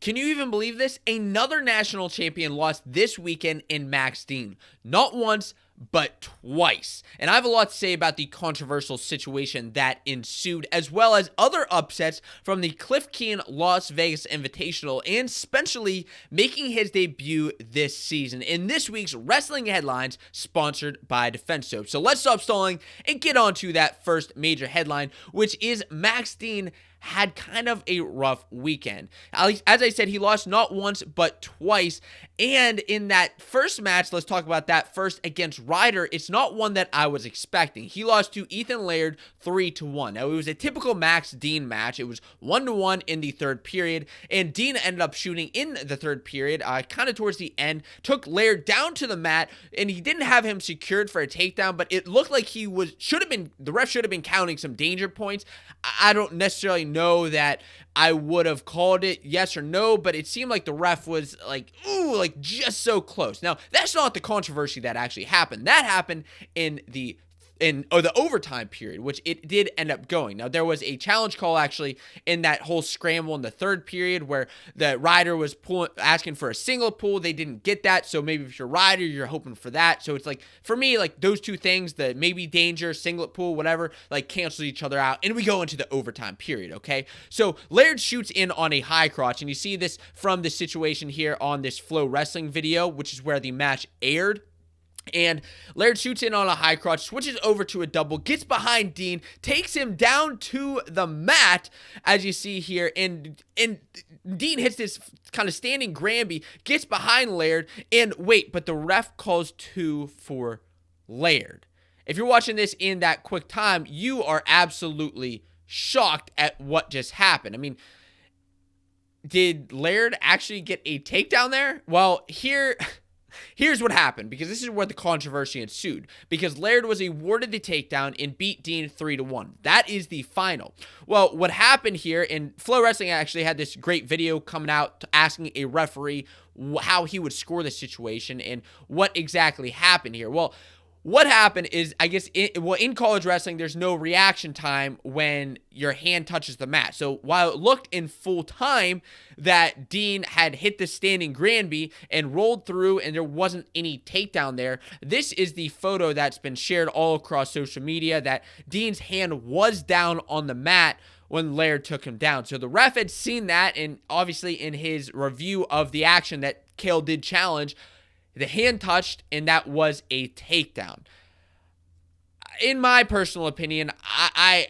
Can you even believe this? Another national champion lost this weekend in Max Dean. Not once, but twice. And I have a lot to say about the controversial situation that ensued, as well as other upsets from the Cliff Keen Las Vegas Invitational, and Spencer Lee making his debut this season in this week's Wrestling Headlines, sponsored by Defense Soap. So let's stop stalling and get on to that first major headline, which is Max Dean had kind of a rough weekend. At least, as I said, he lost not once, but twice. And in that first match, let's talk about that first against Ryder. It's not one that I was expecting. He lost to Ethan Laird 3-1. Now, it was a typical Max Dean match. It was 1-1 in the third period, and Dean ended up shooting in the third period, kind of towards the end, took Laird down to the mat, and he didn't have him secured for a takedown, but it looked like the ref should have been counting some danger points. I don't necessarily know that I would have called it yes or no, but it seemed like the ref was like, ooh, like just so close. Now, that's not the controversy that actually happened. That happened in the overtime period, which it did end up going. Now, there was a challenge call actually in that whole scramble in the third period where the rider was asking for a single pull. They didn't get that, so maybe if you're a rider, you're hoping for that. So it's like, for me, like those two things, the maybe danger, singlet pull, whatever, like cancel each other out, and we go into the overtime period, okay? So Laird shoots in on a high crotch, and you see this from the situation here on this Flow Wrestling video, which is where the match aired. And Laird shoots in on a high crotch, switches over to a double, gets behind Dean, takes him down to the mat, as you see here, and Dean hits this kind of standing Granby, gets behind Laird, and wait, but the ref calls 2 for Laird. If you're watching this in that quick time, you are absolutely shocked at what just happened. I mean, did Laird actually get a takedown there? Well, Here's what happened, because this is where the controversy ensued, because Laird was awarded the takedown and beat Dean 3-1. That is the final. Well, what happened here, and Flow Wrestling actually had this great video coming out asking a referee how he would score the situation and what exactly happened here. Well, what happened is, I guess, in college wrestling, there's no reaction time when your hand touches the mat. So while it looked in full time that Dean had hit the standing Granby and rolled through and there wasn't any takedown there, this is the photo that's been shared all across social media that Dean's hand was down on the mat when Laird took him down. So the ref had seen that, and obviously in his review of the action that Kale did challenge, the hand touched, and that was a takedown. In my personal opinion, I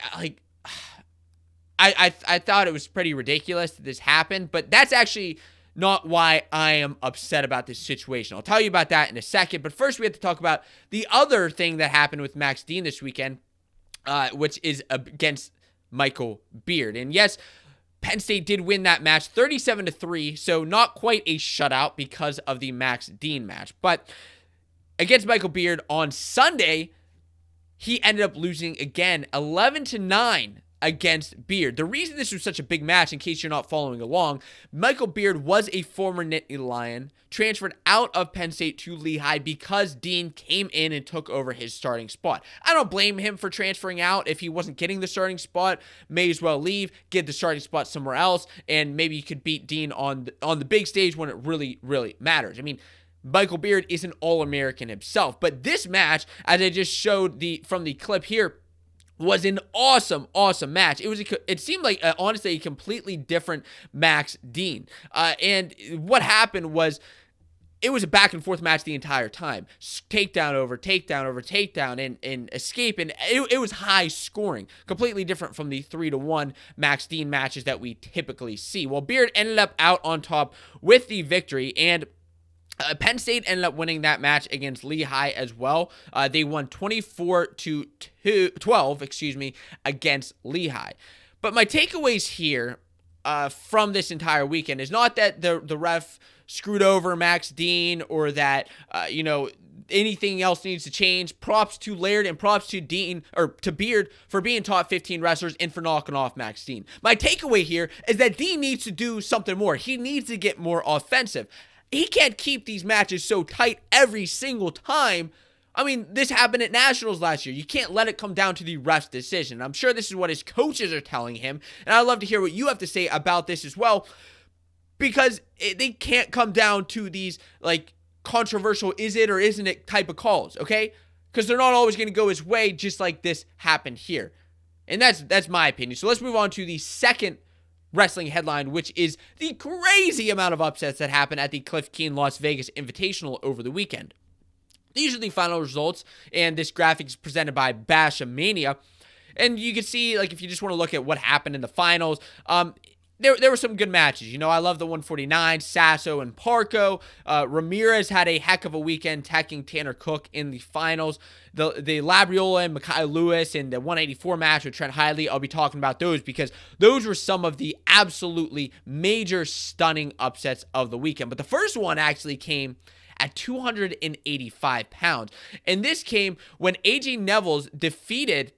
thought it was pretty ridiculous that this happened, but that's actually not why I am upset about this situation. I'll tell you about that in a second, but first we have to talk about the other thing that happened with Max Dean this weekend, which is against Michael Beard. And yes, Penn State did win that match 37-3, so not quite a shutout because of the Max Dean match. But against Michael Beard on Sunday, he ended up losing again 11-9 against Beard. The reason this was such a big match, in case you're not following along, Michael Beard was a former Nittany Lion, transferred out of Penn State to Lehigh because Dean came in and took over his starting spot. I don't blame him for transferring out. If he wasn't getting the starting spot, may as well leave, get the starting spot somewhere else, and maybe you could beat Dean on the big stage when it really, really matters. I mean, Michael Beard is an All-American himself, but this match, as I just showed from the clip here, was an awesome match. It seemed like, honestly, a completely different Max Dean. And what happened was, it was a back and forth match the entire time. Takedown over takedown and escape. And it was high scoring. Completely different from the 3-1 Max Dean matches that we typically see. Well, Beard ended up out on top with the victory, and Penn State ended up winning that match against Lehigh as well. They won 24-12, against Lehigh. But my takeaways here from this entire weekend is not that the ref screwed over Max Dean or that anything else needs to change. Props to Laird and props to Dean, or to Beard, for being top 15 wrestlers and for knocking off Max Dean. My takeaway here is that Dean needs to do something more. He needs to get more offensive. He can't keep these matches so tight every single time. I mean, this happened at Nationals last year. You can't let it come down to the ref's decision. I'm sure this is what his coaches are telling him, and I'd love to hear what you have to say about this as well. because they can't come down to these like controversial is it or isn't it type of calls, okay? Because they're not always going to go his way, just like this happened here. And that's my opinion. So let's move on to the second wrestling headline, which is the crazy amount of upsets that happened at the Cliff Keen Las Vegas Invitational over the weekend. These are the final results, and this graphic is presented by Bashamania. And you can see, like, if you just want to look at what happened in the finals, there were some good matches. You know, I love the 149, Sasso and Parco. Ramirez had a heck of a weekend attacking Tanner Cook in the finals. The Labriola and Mekhi Lewis in the 184 match with Trent Hidley, I'll be talking about those because those were some of the absolutely major stunning upsets of the weekend. But the first one actually came at 285 pounds. And this came when AJ Neville's defeated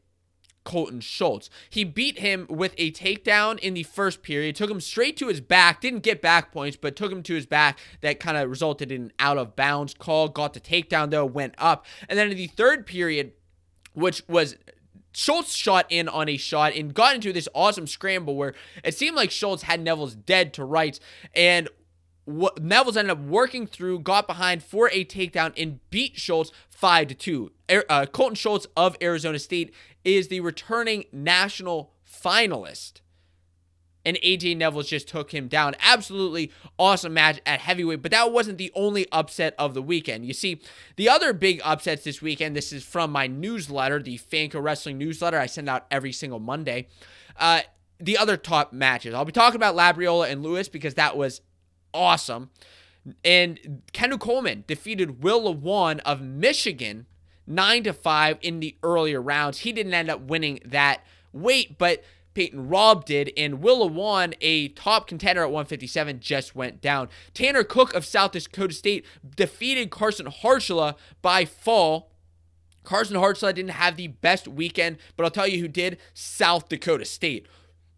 Colton Schultz. He beat him with a takedown in the first period, took him straight to his back, didn't get back points, but took him to his back. That kind of resulted in an out of bounds call, got the takedown though, went up. And then in the third period, which was Schultz shot in on a shot and got into this awesome scramble where it seemed like Schultz had Neville's dead to rights, and Neville's ended up working through, got behind for a takedown, and beat Schultz 5-2. Colton Schultz of Arizona State is the returning national finalist, and AJ Neville just took him down. Absolutely awesome match at heavyweight, but that wasn't the only upset of the weekend. You see, the other big upsets this weekend, this is from my newsletter, the Fanco Wrestling newsletter I send out every single Monday. The other top matches, I'll be talking about Labriola and Lewis because that was awesome. And Kendall Coleman defeated Will LeWan of Michigan 9-5 in the earlier rounds. He didn't end up winning that weight, but Peyton Robb did, and Will LeWan, a top contender at 157, just went down. Tanner Cook of South Dakota State defeated Carson Harshula by fall. Carson Harshula didn't have the best weekend, but I'll tell you who did: South Dakota State.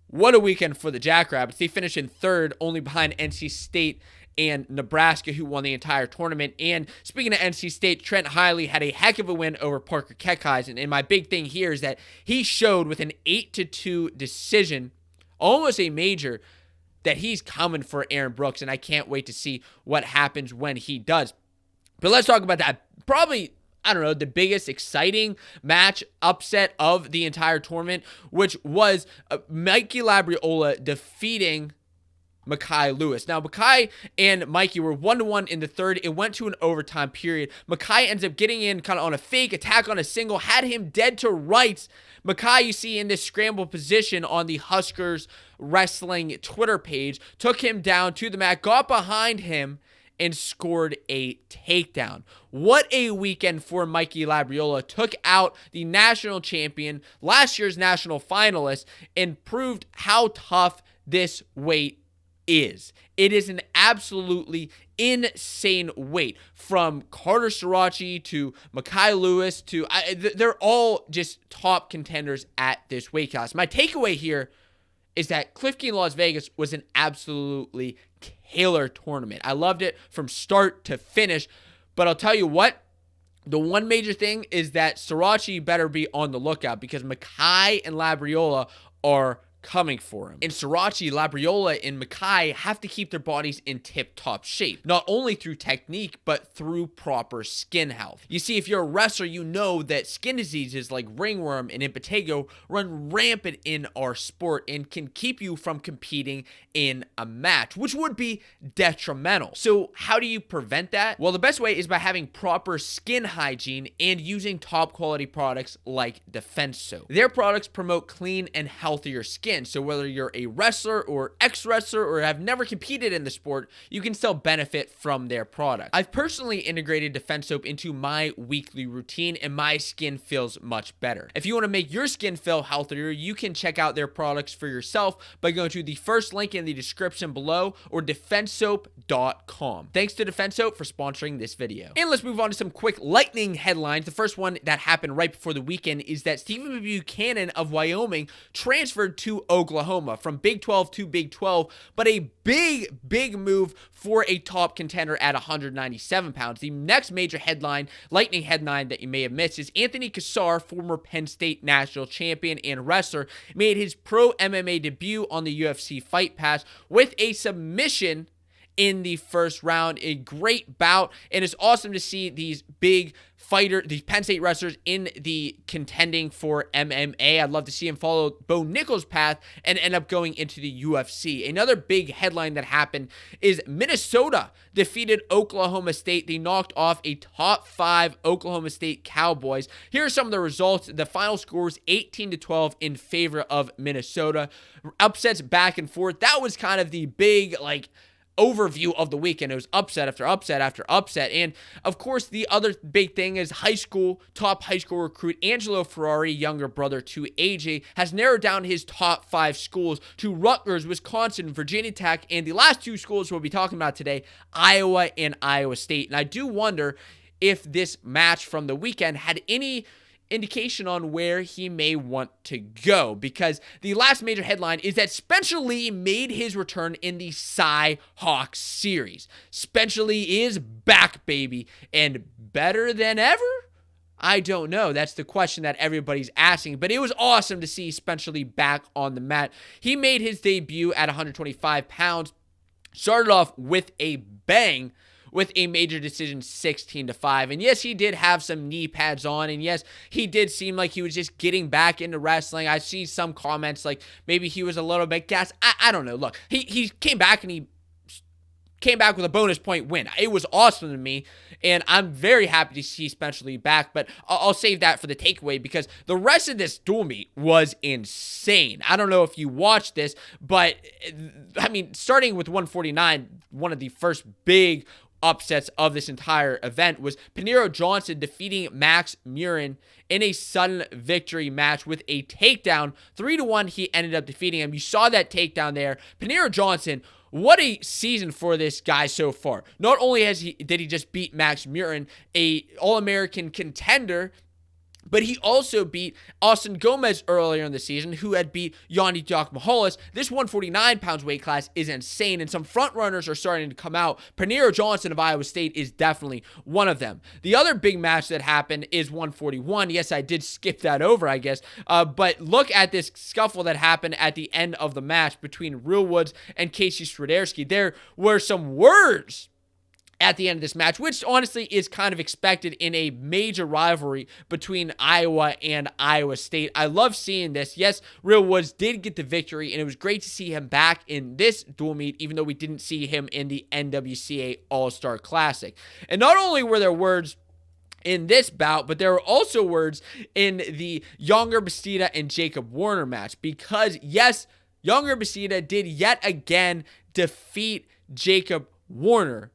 What a weekend for the Jackrabbits. They finished in third, only behind NC State and Nebraska, who won the entire tournament. And speaking of NC State, Trent Hidley had a heck of a win over Parker Kekheisen. And my big thing here is that he showed with an 8-2 decision, almost a major, that he's coming for Aaron Brooks. And I can't wait to see what happens when he does. But let's talk about that. Probably, I don't know, the biggest exciting match upset of the entire tournament, which was Mikey Labriola defeating Mekhi Lewis. Now, Mekhi and Mikey were 1-1 in the third. It went to an overtime period. Mekhi ends up getting in kind of on a fake attack on a single, had him dead to rights. Mekhi, you see in this scramble position on the Huskers Wrestling Twitter page, took him down to the mat, got behind him, and scored a takedown. What a weekend for Mikey Labriola. Took out the national champion, last year's national finalist, and proved how tough this weight is. It is an absolutely insane weight. From Carter Sirachi to Mekhi Lewis to they're all just top contenders at this weight class. My takeaway here is that Cliff Keen Las Vegas was an absolutely killer tournament. I loved it from start to finish. But I'll tell you what, the one major thing is that Sirachi better be on the lookout because Mekhi and Labriola are coming for him. And Sirachi, Labriola, and Mekhi have to keep their bodies in tip-top shape, not only through technique, but through proper skin health. You see, if you're a wrestler, you know that skin diseases like ringworm and impetigo run rampant in our sport and can keep you from competing in a match, which would be detrimental. So how do you prevent that? Well, the best way is by having proper skin hygiene and using top quality products like Defense Soap. Their products promote clean and healthier skin. So whether you're a wrestler or ex-wrestler or have never competed in the sport, you can still benefit from their product. I've personally integrated Defense Soap into my weekly routine and my skin feels much better. If you want to make your skin feel healthier, you can check out their products for yourself by going to the first link in the description below or defensesoap.com. Thanks to Defense Soap for sponsoring this video. And let's move on to some quick lightning headlines. The first one that happened right before the weekend is that Stephen Buchanan of Wyoming transferred to Oklahoma from Big 12 to Big 12, but a big move for a top contender at 197 pounds. The next major headline, lightning headline that you may have missed, is Anthony Cassar, former Penn State national champion and wrestler, made his pro MMA debut on the UFC Fight Pass with a submission in the first round. A great bout, and it's awesome to see these big these Penn State wrestlers in the contending for MMA. I'd love to see him follow Bo Nichols' path and end up going into the UFC. Another big headline that happened is Minnesota defeated Oklahoma State. They knocked off a top 5 Oklahoma State Cowboys. Here are some of the results. The final score was 18-12 in favor of Minnesota. Upsets back and forth. That was kind of the big, overview of the weekend. It was upset after upset after upset. And of course, the other big thing is top high school recruit Angelo Ferrari, younger brother to AJ, has narrowed down his top 5 schools to Rutgers, Wisconsin, Virginia Tech, and the last 2 schools we'll be talking about today, Iowa and Iowa State. And I do wonder if this match from the weekend had any indication on where he may want to go, because the last major headline is that Spencer Lee made his return in the Cy-Hawks series. Spencer Lee is back, baby, and better than ever? I don't know. That's the question that everybody's asking, but it was awesome to see Spencer Lee back on the mat. He made his debut at 125 pounds, started off with a bang, with a major decision 16-5. And yes, he did have some knee pads on. And yes, he did seem like he was just getting back into wrestling. I see some comments like maybe he was a little bit gassed. I don't know. Look, he came back and he came back with a bonus point win. It was awesome to me, and I'm very happy to see Spencer Lee back, but I'll save that for the takeaway because the rest of this dual meet was insane. I don't know if you watched this, but I mean, starting with 149, one of the first big upsets of this entire event was Paniro Johnson defeating Max Murin in a sudden victory match with a takedown. 3-1, he ended up defeating him. You saw that takedown there. Paniro Johnson, what a season for this guy so far. Not only did he just beat Max Murin, a All-American contender, but he also beat Austin Gomez earlier in the season, who had beat Yanni Diakmahalis. This 149 pounds weight class is insane, and some front runners are starting to come out. Paniro Johnson of Iowa State is definitely one of them. The other big match that happened is 141. Yes, I did skip that over, I guess. But look at this scuffle that happened at the end of the match between Real Woods and Casey Straderski. There were some words at the end of this match, which honestly is kind of expected in a major rivalry between Iowa and Iowa State. I love seeing this. Yes, Real Woods did get the victory, and it was great to see him back in this dual meet, even though we didn't see him in the NWCA All-Star Classic. And not only were there words in this bout, but there were also words in the Younger Bastida and Jacob Warner match, because yes, Younger Bastida did yet again defeat Jacob Warner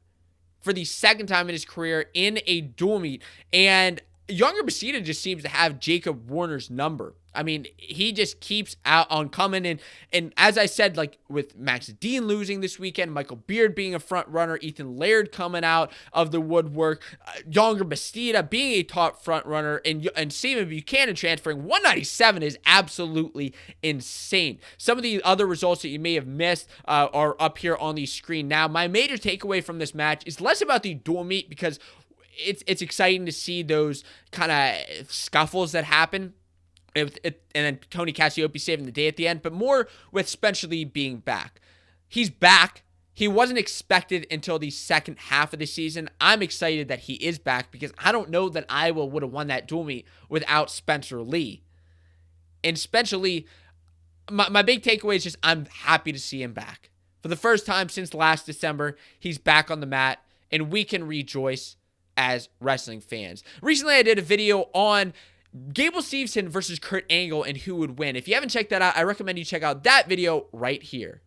for the second time in his career in a dual meet. And Younger Bastida just seems to have Jacob Warner's number. I mean, he just keeps out on coming. And as I said, like with Max Dean losing this weekend, Michael Beard being a front runner, Ethan Laird coming out of the woodwork, Younger Bastida being a top front runner, and Stephen Buchanan transferring 197 is absolutely insane. Some of the other results that you may have missed are up here on the screen now. My major takeaway from this match is less about the dual meet, because it's exciting to see those kind of scuffles that happen, and then Tony Cassiope saving the day at the end, but more with Spencer Lee being back. He's back. He wasn't expected until the second half of the season. I'm excited that he is back, because I don't know that Iowa would have won that dual meet without Spencer Lee. And Spencer Lee, my big takeaway is just I'm happy to see him back. For the first time since last December, he's back on the mat, and we can rejoice as wrestling fans. Recently, I did a video on Gable Steveson versus Kurt Angle and who would win. If you haven't checked that out, I recommend you check out that video right here.